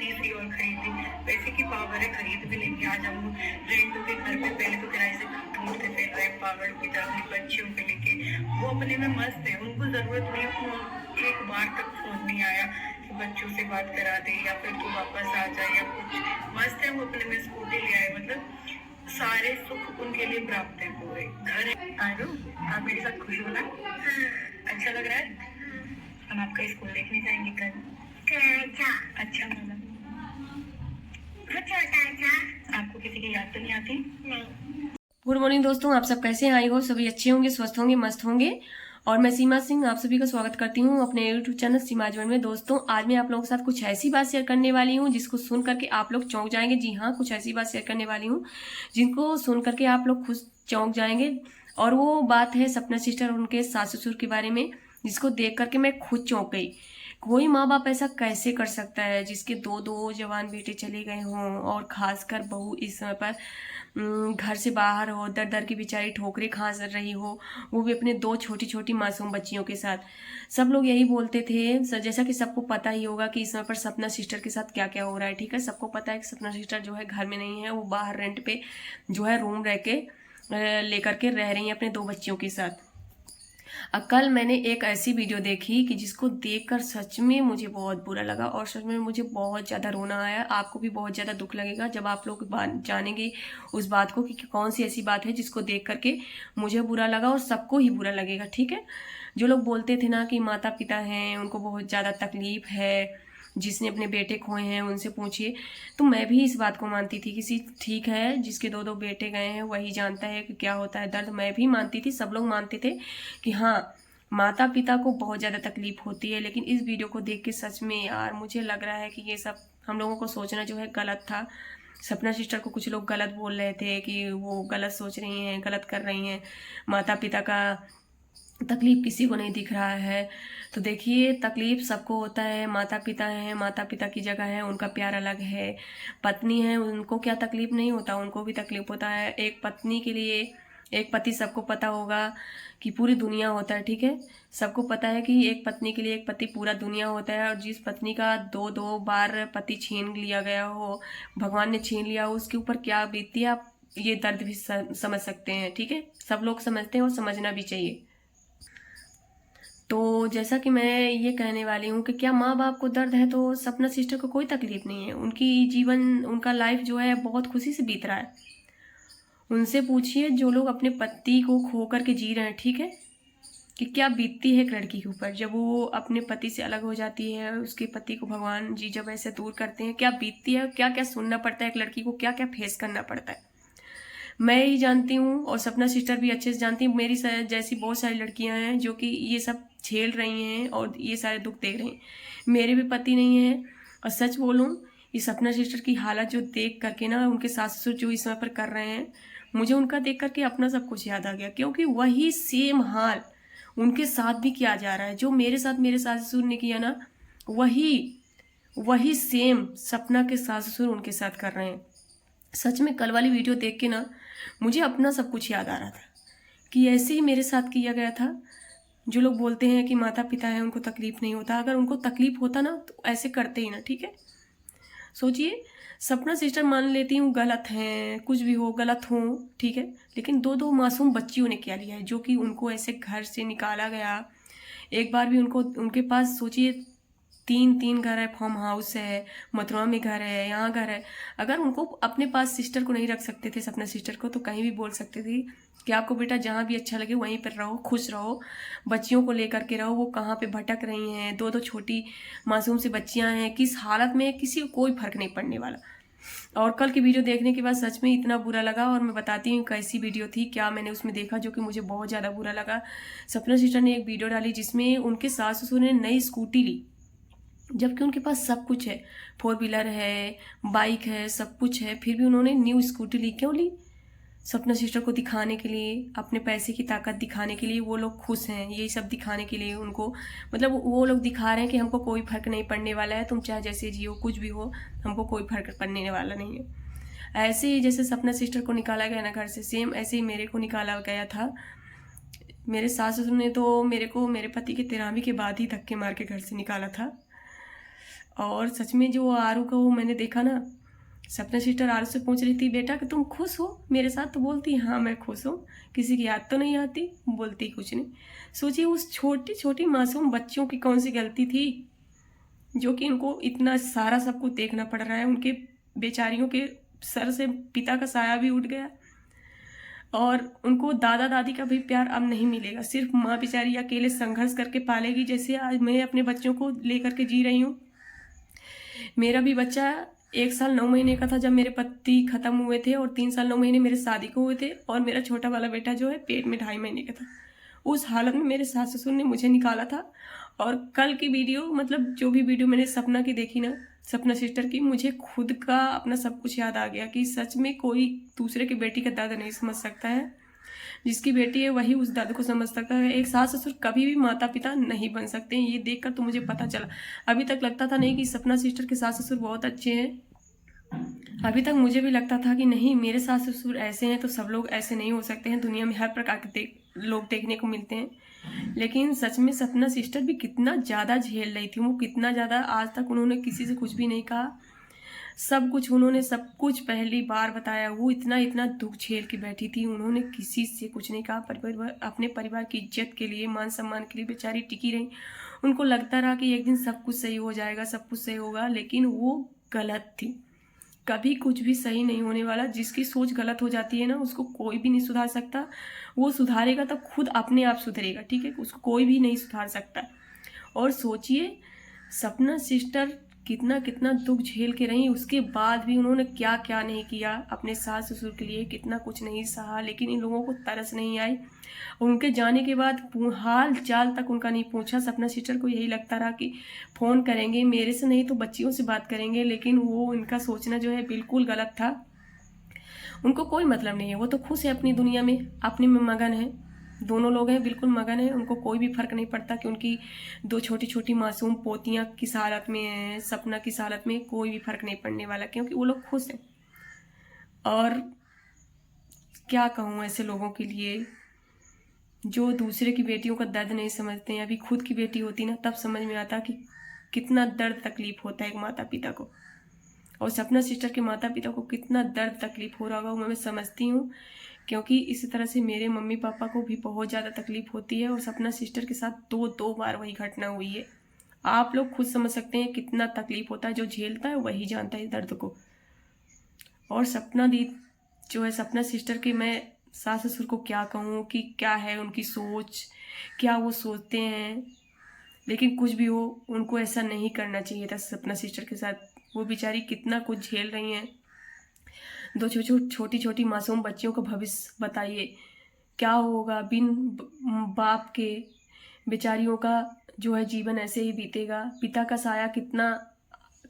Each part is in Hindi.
तीसरी और खरीद ली। पैसे की पावर है, खरीद भी लेंगे। आज हम रेंट के घर पे पहले तो किराए से ढूंढते फिर रहे पागल की तरह अपनी बच्चियों को लेके। वो अपने में मस्त है, उनको जरूरत नहीं, उनको एक बार तक फोन नहीं आया कि बच्चों से बात करा दे या फिर तू वापस आ जाए या कुछ। मस्त है वो अपने में, स्कूटी ले आए, मतलब सारे सुख उनके लिए प्राप्त है। पूरे घर आयो, आप मेरे साथ खुश हो ना? अच्छा लग रहा है? हम आपका स्कूल देखने जाएंगे कल। अच्छा मतलब आपको किसी की याद तो नहीं आती? नहीं। गुड मॉर्निंग दोस्तों, आप सब कैसे हैं? आई हो सभी अच्छे होंगे, स्वस्थ होंगे, मस्त होंगे। और मैं सीमा सिंह आप सभी का स्वागत करती हूँ अपने यूट्यूब चैनल सीमा जीवन में। दोस्तों आज मैं आप लोगों के साथ कुछ ऐसी बात शेयर करने वाली हूँ जिसको सुन करके आप लोग चौंक जाएंगे। जी हाँ, कुछ ऐसी बात शेयर करने वाली हूँ जिनको सुन करके आप लोग खुद चौंक जाएंगे। और वो बात है सपना सिस्टर और उनके सास ससुर के बारे में, जिसको देख करके मैं खुद चौंक गई। कोई माँ बाप ऐसा कैसे कर सकता है जिसके दो दो जवान बेटे चले गए हों, और खासकर बहू इस समय पर घर से बाहर हो, दर दर की बेचारी ठोकरें खा रही हो, वो भी अपने दो छोटी छोटी मासूम बच्चियों के साथ। सब लोग यही बोलते थे, जैसा कि सबको पता ही होगा कि इस समय पर सपना सिस्टर के साथ क्या क्या हो रहा है। ठीक है, सबको पता है कि सपना सिस्टर जो है घर में नहीं है, वो बाहर रेंट पे जो है रूम रह के लेकर के रह रही है अपने दो बच्चियों के साथ। कल मैंने एक ऐसी वीडियो देखी कि जिसको देखकर सच में मुझे बहुत बुरा लगा, और सच में मुझे बहुत ज़्यादा रोना आया। आपको भी बहुत ज़्यादा दुख लगेगा जब आप लोग जानेंगे उस बात को कि कौन सी ऐसी बात है जिसको देख करके मुझे बुरा लगा और सबको ही बुरा लगेगा। ठीक है, जो लोग बोलते थे ना कि माता पिता हैं उनको बहुत ज़्यादा तकलीफ है, जिसने अपने बेटे खोए हैं उनसे पूछिए, तो मैं भी इस बात को मानती थी कि ठीक है, जिसके दो दो बेटे गए हैं वही जानता है कि क्या होता है दर्द। मैं भी मानती थी, सब लोग मानते थे कि हाँ माता पिता को बहुत ज़्यादा तकलीफ होती है। लेकिन इस वीडियो को देख के सच में यार मुझे लग रहा है कि ये सब हम लोगों को सोचना जो है गलत था। सपना सिस्टर को कुछ लोग गलत बोल रहे थे कि वो गलत सोच रही हैं, गलत कर रही हैं, माता पिता का तकलीफ किसी को नहीं दिख रहा है। तो देखिए, तकलीफ सबको होता है। माता पिता हैं, माता पिता की जगह है, उनका प्यार अलग है। पत्नी है, उनको क्या तकलीफ नहीं होता, उनको भी तकलीफ होता है। एक पत्नी के लिए एक पति, सबको पता होगा कि पूरी दुनिया होता है। ठीक है, सबको पता है कि एक पत्नी के लिए एक पति पूरा दुनिया होता है। और जिस पत्नी का दो दो बार पति छीन लिया गया हो, भगवान ने छीन लिया हो, उसके ऊपर क्या बीतती है आप ये दर्द भी समझ सकते हैं। ठीक है, सब लोग समझते हैं और समझना भी चाहिए। तो जैसा कि मैं ये कहने वाली हूँ कि क्या माँ बाप को दर्द है तो सपना सिस्टर को कोई तकलीफ नहीं है। उनकी जीवन, उनका लाइफ जो है बहुत खुशी से बीत रहा है। उनसे पूछिए जो लोग अपने पति को खो करके जी रहे हैं, ठीक है, कि क्या बीतती है एक लड़की के ऊपर जब वो अपने पति से अलग हो जाती है। उसके पति को भगवान जी जब ऐसे दूर करते हैं, क्या बीतती है, क्या क्या सुनना पड़ता है एक लड़की को, क्या क्या फेस करना पड़ता है। मैं ही जानती हूँ और सपना सिस्टर भी अच्छे से जानती हूँ। मेरी जैसी बहुत सारी लड़कियां हैं जो कि ये सब झेल रही हैं और ये सारे दुख देख रही हैं। मेरे भी पति नहीं है, और सच बोलूँ ये सपना सिस्टर की हालत जो देख करके ना, उनके सास ससुर जो इस समय पर कर रहे हैं, मुझे उनका देख करके अपना सब कुछ याद आ गया। क्योंकि वही सेम हाल उनके साथ भी किया जा रहा है। जो मेरे साथ मेरे सास ससुर ने किया ना, वही सेम सपना के सास ससुर उनके साथ कर रहे हैं। सच में कल वाली वीडियो देख के ना मुझे अपना सब कुछ याद आ रहा था कि ऐसे ही मेरे साथ किया गया था। जो लोग बोलते हैं कि माता पिता है उनको तकलीफ नहीं होता, अगर उनको तकलीफ होता ना तो ऐसे करते ही ना। ठीक है, सोचिए, सपना सिस्टर मान लेती हूँ गलत हैं, कुछ भी हो गलत हो, ठीक है, लेकिन दो दो मासूम बच्चियों ने क्या लिया है जो कि उनको ऐसे घर से निकाला गया। एक बार भी उनको, उनके पास सोचिए तीन तीन घर है, फार्म हाउस है, मथुरा में घर है, यहाँ घर है। अगर उनको अपने पास सिस्टर को नहीं रख सकते थे, सपना सिस्टर को, तो कहीं भी बोल सकते थे कि आपको बेटा जहाँ भी अच्छा लगे वहीं पर रहो, खुश रहो, बच्चियों को लेकर के रहो। वो कहाँ पे भटक रही हैं, दो दो छोटी मासूम सी बच्चियाँ हैं, किस हालत में, किसी को कोई फर्क नहीं पड़ने वाला। और कल की वीडियो देखने के बाद सच में इतना बुरा लगा, और मैं बताती हूँ कैसी वीडियो थी, क्या मैंने उसमें देखा जो कि मुझे बहुत ज़्यादा बुरा लगा। सपना सिस्टर ने एक वीडियो डाली जिसमें उनके सास ससुर ने नई स्कूटी ली, जबकि उनके पास सब कुछ है, 4 व्हीलर है, बाइक है, सब कुछ है, फिर भी उन्होंने न्यू स्कूटी ली। क्यों ली? सपना सिस्टर को दिखाने के लिए, अपने पैसे की ताकत दिखाने के लिए। वो लोग खुश हैं, यही सब दिखाने के लिए उनको, मतलब वो लोग दिखा रहे हैं कि हमको कोई फर्क नहीं पड़ने वाला है, तुम चाहे जैसे जियो, कुछ भी हो, हमको कोई फर्क पड़ने वाला नहीं है। ऐसे ही जैसे सपना सिस्टर को निकाला गया ना घर से, सेम ऐसे ही मेरे को निकाला गया था। मेरे सास ससुर ने तो मेरे को मेरे पति के 13वीं के बाद ही धक्के मार के घर से निकाला था। और सच में जो आरू का वो मैंने देखा ना, सपना सिस्टर आरू से पूछ रही थी, बेटा कि तुम खुश हो मेरे साथ? तो बोलती हाँ मैं खुश हूँ। किसी की याद तो नहीं आती? बोलती कुछ नहीं। सोचिए उस छोटी छोटी मासूम बच्चों की कौन सी गलती थी जो कि उनको इतना सारा सब कुछ देखना पड़ रहा है। उनके बेचारियों के सर से पिता का साया भी उठ गया और उनको दादा दादी का भी प्यार अब नहीं मिलेगा। सिर्फ माँ बेचारी अकेले संघर्ष करके पालेगी, जैसे आज मैं अपने बच्चों को लेकर के जी रही हूँ। मेरा भी बच्चा 1 साल 9 महीने का था जब मेरे पति खत्म हुए थे और 3 साल 9 महीने मेरे शादी को हुए थे, और मेरा छोटा वाला बेटा जो है पेट में 2.5 महीने का था। उस हालत में मेरे सास ससुर ने मुझे निकाला था। और कल की वीडियो, मतलब जो भी वीडियो मैंने सपना की देखी ना, सपना सिस्टर की, मुझे खुद का अपना सब कुछ याद आ गया कि सच में कोई दूसरे की बेटी का दर्द नहीं समझ सकता है। जिसकी बेटी है वही उस दर्द को समझ सकता है। एक सास ससुर कभी भी माता पिता नहीं बन सकते हैं, ये देखकर तो मुझे पता चला। अभी तक लगता था नहीं कि सपना सिस्टर के सास ससुर बहुत अच्छे हैं। अभी तक मुझे भी लगता था कि नहीं, मेरे सास ससुर ऐसे हैं तो सब लोग ऐसे नहीं हो सकते हैं। दुनिया में हर प्रकार के लोग देखने को मिलते हैं। लेकिन सच में सपना सिस्टर भी कितना ज़्यादा झेल रही थी। वो कितना ज़्यादा, आज तक उन्होंने किसी से कुछ भी नहीं कहा। सब कुछ उन्होंने सब कुछ पहली बार बताया। वो इतना इतना दुख झेल के बैठी थी। उन्होंने किसी से कुछ नहीं कहा। अपने परिवार की इज्जत के लिए, मान सम्मान के लिए बेचारी टिकी रही। उनको लगता रहा कि एक दिन सब कुछ सही हो जाएगा, सब कुछ सही होगा, लेकिन वो गलत थी। कभी कुछ भी सही नहीं होने वाला। जिसकी सोच गलत हो जाती है ना, उसको कोई भी नहीं सुधार सकता। वो सुधारेगा तो खुद अपने आप सुधरेगा, ठीक है? उसको कोई भी नहीं सुधार सकता। और सोचिए सपना सिस्टर कितना कितना दुख झेल के रही, उसके बाद भी उन्होंने क्या क्या नहीं किया अपने सास ससुर के लिए, कितना कुछ नहीं सहा, लेकिन इन लोगों को तरस नहीं आई। उनके जाने के बाद हाल चाल तक उनका नहीं पूछा। सपना सिस्टर को यही लगता रहा कि फ़ोन करेंगे, मेरे से नहीं तो बच्चियों से बात करेंगे, लेकिन वो इनका सोचना जो है बिल्कुल गलत था। उनको कोई मतलब नहीं है, वो तो खुश है अपनी दुनिया में, अपने में मगन है। दोनों लोग हैं बिल्कुल मगन है। उनको कोई भी फर्क नहीं पड़ता कि उनकी 2 छोटी छोटी मासूम पोतियाँ किस हालत में हैं, सपना किस हालत में, कोई भी फर्क नहीं पड़ने वाला, क्योंकि वो लोग खुश हैं। और क्या कहूँ ऐसे लोगों के लिए जो दूसरे की बेटियों का दर्द नहीं समझते हैं। अभी खुद की बेटी होती ना, तब समझ में आता कि कितना दर्द तकलीफ होता है एक माता पिता को। और सपना सिस्टर के माता पिता को कितना दर्द तकलीफ हो रहा होगा, मैं समझती हूँ, क्योंकि इसी तरह से मेरे मम्मी पापा को भी बहुत ज़्यादा तकलीफ होती है। और सपना सिस्टर के साथ दो बार वही घटना हुई है। आप लोग खुद समझ सकते हैं कितना तकलीफ होता है। जो झेलता है वही जानता है दर्द को। और सपना दी जो है, सपना सिस्टर के, मैं सास ससुर को क्या कहूँ कि क्या है उनकी सोच, क्या वो सोचते हैं। लेकिन कुछ भी हो, उनको ऐसा नहीं करना चाहिए था सपना सिस्टर के साथ। वो बेचारी कितना कुछ झेल रही हैं। 2 छोटी छोटी मासूम बच्चियों का भविष्य बताइए क्या होगा। बिन बाप के बेचारियों का जो है जीवन ऐसे ही बीतेगा। पिता का साया कितना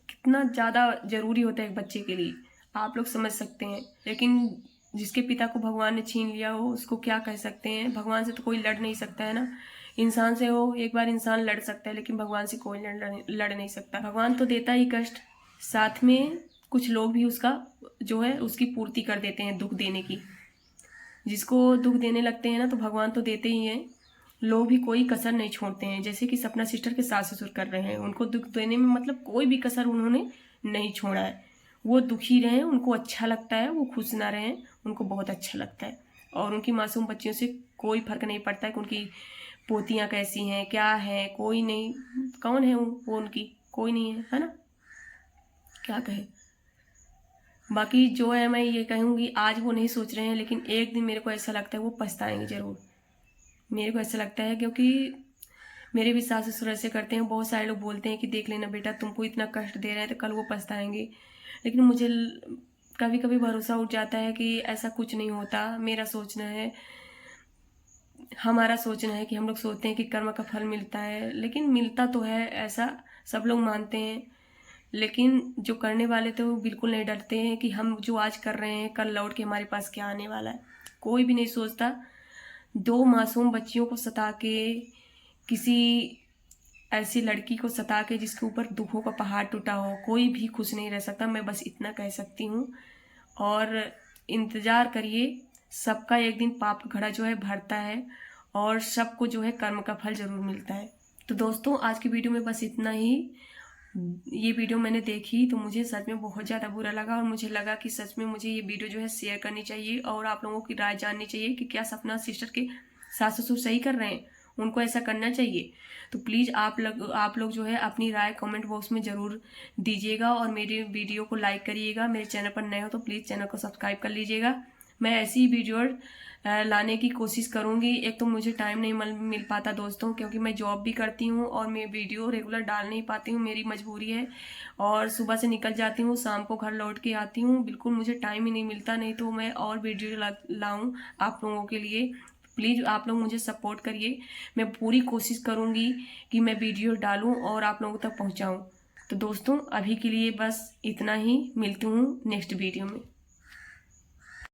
कितना ज़्यादा ज़रूरी होता है एक बच्चे के लिए, आप लोग समझ सकते हैं। लेकिन जिसके पिता को भगवान ने छीन लिया हो, उसको क्या कह सकते हैं। भगवान से तो कोई लड़ नहीं सकता है ना। इंसान से हो एक बार इंसान लड़ सकता है, लेकिन भगवान से कोई लड़ नहीं सकता। भगवान तो देता ही कष्ट, साथ में कुछ लोग भी उसका जो है उसकी पूर्ति कर देते हैं, दुख देने की। जिसको दुख देने लगते हैं ना, तो भगवान तो देते ही हैं। लोग भी कोई कसर नहीं छोड़ते हैं, जैसे कि सपना सिस्टर के सास ससुर कर रहे हैं। उनको दुख देने में मतलब कोई भी कसर उन्होंने नहीं छोड़ा है। वो दुखी रहें, उनको अच्छा लगता है, वो खुश ना रहें, उनको बहुत अच्छा लगता है। और उनकी मासूम बच्चियों से कोई फर्क नहीं पड़ता है कि उनकी पोतियाँ कैसी हैं, क्या है, कोई नहीं। कौन है वो उनकी? कोई नहीं है, है ना? क्या कहे। बाकी जो है, मैं ये कहूँगी, आज वो नहीं सोच रहे हैं, लेकिन एक दिन मेरे को ऐसा लगता है वो पछताएंगे ज़रूर। मेरे को ऐसा लगता है, क्योंकि मेरे भी सास ससुर ऐसे करते हैं। बहुत सारे लोग बोलते हैं कि देख लेना बेटा, तुमको इतना कष्ट दे रहे हैं तो कल वो पछताएंगे। लेकिन मुझे कभी कभी भरोसा उठ जाता है कि ऐसा कुछ नहीं होता। मेरा सोचना है, हमारा सोचना है कि हम लोग सोचते हैं कि कर्म का फल मिलता है, लेकिन मिलता तो है, ऐसा सब लोग मानते हैं। लेकिन जो करने वाले थे वो बिल्कुल नहीं डरते हैं कि हम जो आज कर रहे हैं कल लौट के हमारे पास क्या आने वाला है। कोई भी नहीं सोचता। 2 मासूम बच्चियों को सता के, किसी ऐसी लड़की को सता के जिसके ऊपर दुखों का पहाड़ टूटा हो, कोई भी खुश नहीं रह सकता। मैं बस इतना कह सकती हूँ। और इंतज़ार करिए, सबका एक दिन पाप का घड़ा जो है भरता है, और सबको जो है कर्म का फल ज़रूर मिलता है। तो दोस्तों, आज की वीडियो में बस इतना ही। ये वीडियो मैंने देखी तो मुझे सच में बहुत ज़्यादा बुरा लगा और मुझे लगा कि सच में मुझे ये वीडियो जो है शेयर करनी चाहिए और आप लोगों की राय जाननी चाहिए कि क्या सपना सिस्टर के सास ससुर सही कर रहे हैं, उनको ऐसा करना चाहिए। तो प्लीज़ आप लोग जो है अपनी राय कमेंट बॉक्स में ज़रूर दीजिएगा और मेरे वीडियो को लाइक करिएगा। मेरे चैनल पर नए हो तो प्लीज़ चैनल को सब्सक्राइब कर लीजिएगा। मैं ऐसी ही वीडियो लाने की कोशिश करूँगी। एक तो मुझे टाइम नहीं मिल पाता दोस्तों, क्योंकि मैं जॉब भी करती हूँ और मैं वीडियो रेगुलर डाल नहीं पाती हूँ, मेरी मजबूरी है। और सुबह से निकल जाती हूँ, शाम को घर लौट के आती हूँ, बिल्कुल मुझे टाइम ही नहीं मिलता। नहीं तो मैं और वीडियो लाऊँ आप लोगों के लिए। प्लीज़ आप लोग मुझे सपोर्ट करिए। मैं पूरी कोशिश करूँगी कि मैं वीडियो डालूँ और आप लोगों तक पहुँचाऊँ। तो दोस्तों अभी के लिए बस इतना ही, मिलती हूँ नेक्स्ट वीडियो में।